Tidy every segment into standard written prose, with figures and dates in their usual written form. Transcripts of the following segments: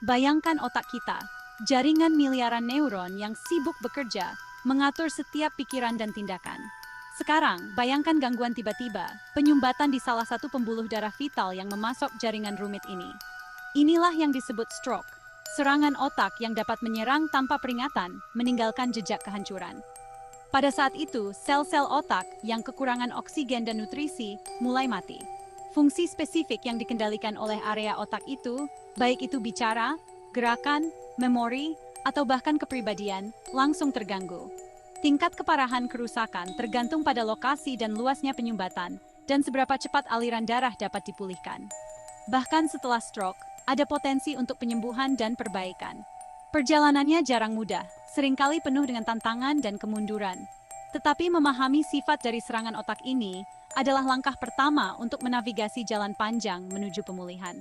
Bayangkan otak kita, jaringan miliaran neuron yang sibuk bekerja, mengatur setiap pikiran dan tindakan. Sekarang, bayangkan gangguan tiba-tiba, penyumbatan di salah satu pembuluh darah vital yang memasok jaringan rumit ini. Inilah yang disebut stroke, serangan otak yang dapat menyerang tanpa peringatan, meninggalkan jejak kehancuran. Pada saat itu, sel-sel otak yang kekurangan oksigen dan nutrisi mulai mati. Fungsi spesifik yang dikendalikan oleh area otak itu, baik itu bicara, gerakan, memori, atau bahkan kepribadian, langsung terganggu. Tingkat keparahan kerusakan tergantung pada lokasi dan luasnya penyumbatan, dan seberapa cepat aliran darah dapat dipulihkan. Bahkan setelah stroke, ada potensi untuk penyembuhan dan perbaikan. Perjalanannya jarang mudah, seringkali penuh dengan tantangan dan kemunduran. Tetapi memahami sifat dari serangan otak ini adalah langkah pertama untuk menavigasi jalan panjang menuju pemulihan.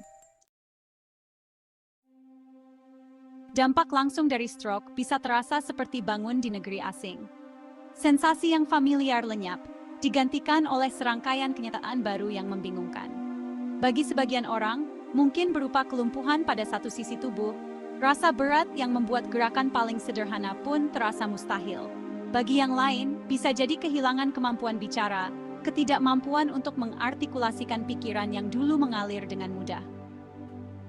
Dampak langsung dari stroke bisa terasa seperti bangun di negeri asing. Sensasi yang familiar lenyap, digantikan oleh serangkaian kenyataan baru yang membingungkan. Bagi sebagian orang, mungkin berupa kelumpuhan pada satu sisi tubuh, rasa berat yang membuat gerakan paling sederhana pun terasa mustahil. Bagi yang lain, bisa jadi kehilangan kemampuan bicara, ketidakmampuan untuk mengartikulasikan pikiran yang dulu mengalir dengan mudah.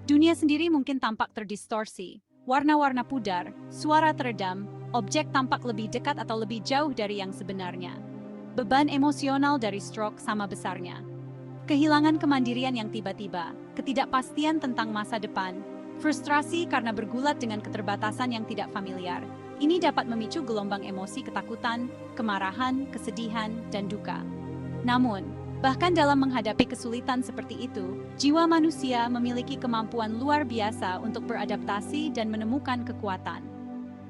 Dunia sendiri mungkin tampak terdistorsi, warna-warna pudar, suara teredam, objek tampak lebih dekat atau lebih jauh dari yang sebenarnya. Beban emosional dari stroke sama besarnya. Kehilangan kemandirian yang tiba-tiba, ketidakpastian tentang masa depan, frustrasi karena bergulat dengan keterbatasan yang tidak familiar. Ini dapat memicu gelombang emosi ketakutan, kemarahan, kesedihan, dan duka. Namun, bahkan dalam menghadapi kesulitan seperti itu, jiwa manusia memiliki kemampuan luar biasa untuk beradaptasi dan menemukan kekuatan.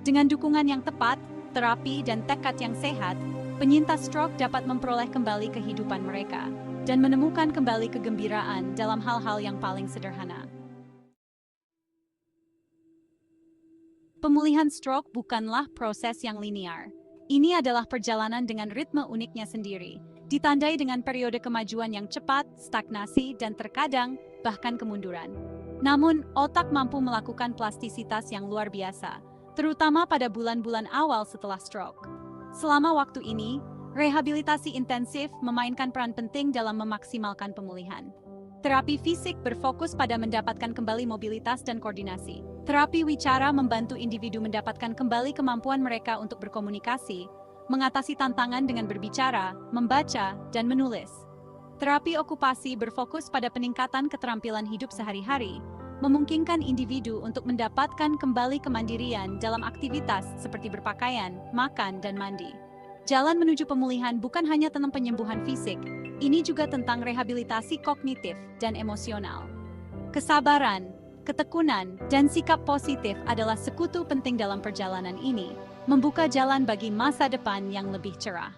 Dengan dukungan yang tepat, terapi, dan tekad yang sehat, penyintas stroke dapat memperoleh kembali kehidupan mereka dan menemukan kembali kegembiraan dalam hal-hal yang paling sederhana. Pemulihan stroke bukanlah proses yang linear. Ini adalah perjalanan dengan ritme uniknya sendiri, ditandai dengan periode kemajuan yang cepat, stagnasi, dan terkadang bahkan kemunduran. Namun, otak mampu melakukan plastisitas yang luar biasa, terutama pada bulan-bulan awal setelah stroke. Selama waktu ini, rehabilitasi intensif memainkan peran penting dalam memaksimalkan pemulihan. Terapi fisik berfokus pada mendapatkan kembali mobilitas dan koordinasi. Terapi wicara membantu individu mendapatkan kembali kemampuan mereka untuk berkomunikasi, mengatasi tantangan dengan berbicara, membaca, dan menulis. Terapi okupasi berfokus pada peningkatan keterampilan hidup sehari-hari, memungkinkan individu untuk mendapatkan kembali kemandirian dalam aktivitas seperti berpakaian, makan, dan mandi. Jalan menuju pemulihan bukan hanya tentang penyembuhan fisik, ini juga tentang rehabilitasi kognitif dan emosional. Kesabaran, ketekunan, dan sikap positif adalah sekutu penting dalam perjalanan ini, membuka jalan bagi masa depan yang lebih cerah.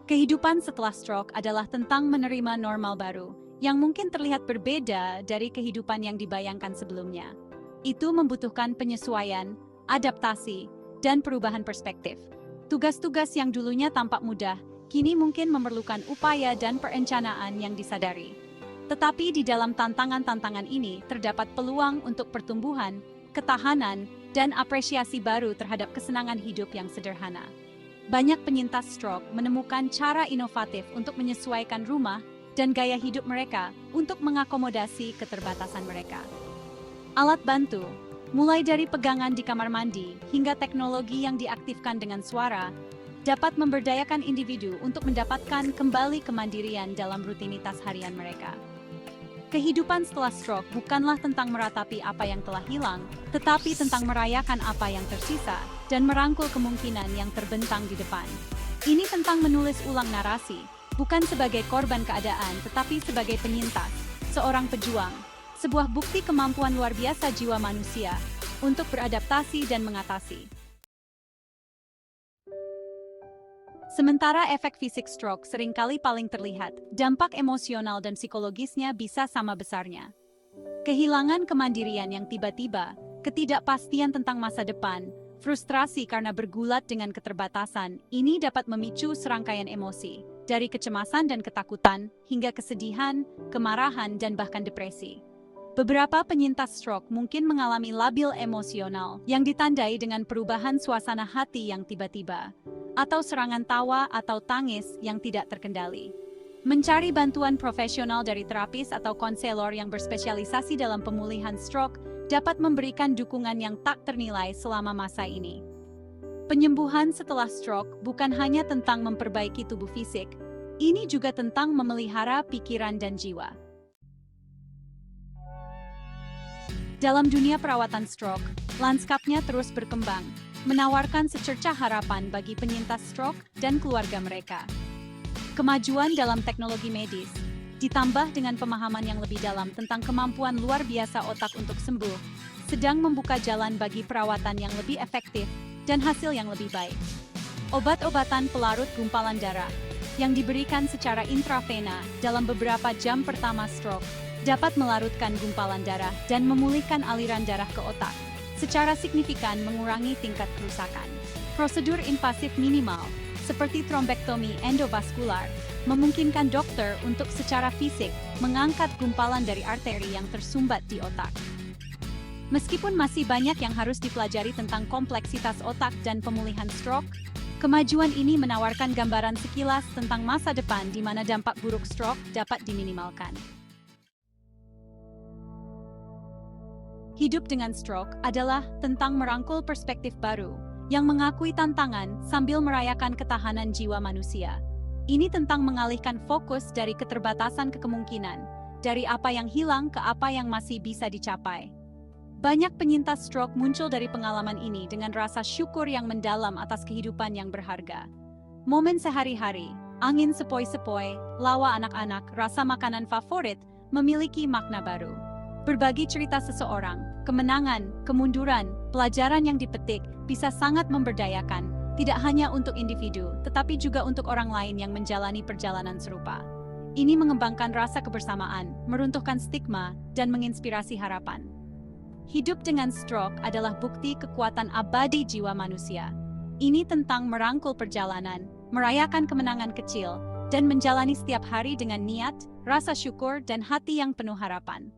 Kehidupan setelah stroke adalah tentang menerima normal baru, yang mungkin terlihat berbeda dari kehidupan yang dibayangkan sebelumnya. Itu membutuhkan penyesuaian, adaptasi, dan perubahan perspektif. Tugas-tugas yang dulunya tampak mudah, kini mungkin memerlukan upaya dan perencanaan yang disadari. Tetapi di dalam tantangan-tantangan ini terdapat peluang untuk pertumbuhan, ketahanan, dan apresiasi baru terhadap kesenangan hidup yang sederhana. Banyak penyintas stroke menemukan cara inovatif untuk menyesuaikan rumah dan gaya hidup mereka untuk mengakomodasi keterbatasan mereka. Alat bantu, mulai dari pegangan di kamar mandi hingga teknologi yang diaktifkan dengan suara, dapat memberdayakan individu untuk mendapatkan kembali kemandirian dalam rutinitas harian mereka. Kehidupan setelah stroke bukanlah tentang meratapi apa yang telah hilang, tetapi tentang merayakan apa yang tersisa dan merangkul kemungkinan yang terbentang di depan. Ini tentang menulis ulang narasi, bukan sebagai korban keadaan tetapi sebagai penyintas, seorang pejuang, sebuah bukti kemampuan luar biasa jiwa manusia untuk beradaptasi dan mengatasi. Sementara efek fisik stroke seringkali paling terlihat, dampak emosional dan psikologisnya bisa sama besarnya. Kehilangan kemandirian yang tiba-tiba, ketidakpastian tentang masa depan, frustrasi karena bergulat dengan keterbatasan, ini dapat memicu serangkaian emosi, dari kecemasan dan ketakutan, hingga kesedihan, kemarahan, dan bahkan depresi. Beberapa penyintas stroke mungkin mengalami labil emosional yang ditandai dengan perubahan suasana hati yang tiba-tiba, atau serangan tawa atau tangis yang tidak terkendali. Mencari bantuan profesional dari terapis atau konselor yang berspesialisasi dalam pemulihan stroke dapat memberikan dukungan yang tak ternilai selama masa ini. Penyembuhan setelah stroke bukan hanya tentang memperbaiki tubuh fisik, ini juga tentang memelihara pikiran dan jiwa. Dalam dunia perawatan stroke, lanskapnya terus berkembang, menawarkan secercah harapan bagi penyintas stroke dan keluarga mereka. Kemajuan dalam teknologi medis, ditambah dengan pemahaman yang lebih dalam tentang kemampuan luar biasa otak untuk sembuh, sedang membuka jalan bagi perawatan yang lebih efektif dan hasil yang lebih baik. Obat-obatan pelarut gumpalan darah yang diberikan secara intravena dalam beberapa jam pertama stroke dapat melarutkan gumpalan darah dan memulihkan aliran darah ke otak, secara signifikan mengurangi tingkat kerusakan. Prosedur invasif minimal, seperti trombektomi endovaskular, memungkinkan dokter untuk secara fisik mengangkat gumpalan dari arteri yang tersumbat di otak. Meskipun masih banyak yang harus dipelajari tentang kompleksitas otak dan pemulihan stroke, kemajuan ini menawarkan gambaran sekilas tentang masa depan di mana dampak buruk stroke dapat diminimalkan. Hidup dengan stroke adalah tentang merangkul perspektif baru yang mengakui tantangan sambil merayakan ketahanan jiwa manusia. Ini tentang mengalihkan fokus dari keterbatasan ke kemungkinan, dari apa yang hilang ke apa yang masih bisa dicapai. Banyak penyintas stroke muncul dari pengalaman ini dengan rasa syukur yang mendalam atas kehidupan yang berharga. Momen sehari-hari, angin sepoi-sepoi, lawa anak-anak, rasa makanan favorit memiliki makna baru. Berbagi cerita seseorang, kemenangan, kemunduran, pelajaran yang dipetik bisa sangat memberdayakan, tidak hanya untuk individu, tetapi juga untuk orang lain yang menjalani perjalanan serupa. Ini mengembangkan rasa kebersamaan, meruntuhkan stigma, dan menginspirasi harapan. Hidup dengan stroke adalah bukti kekuatan abadi jiwa manusia. Ini tentang merangkul perjalanan, merayakan kemenangan kecil, dan menjalani setiap hari dengan niat, rasa syukur, dan hati yang penuh harapan.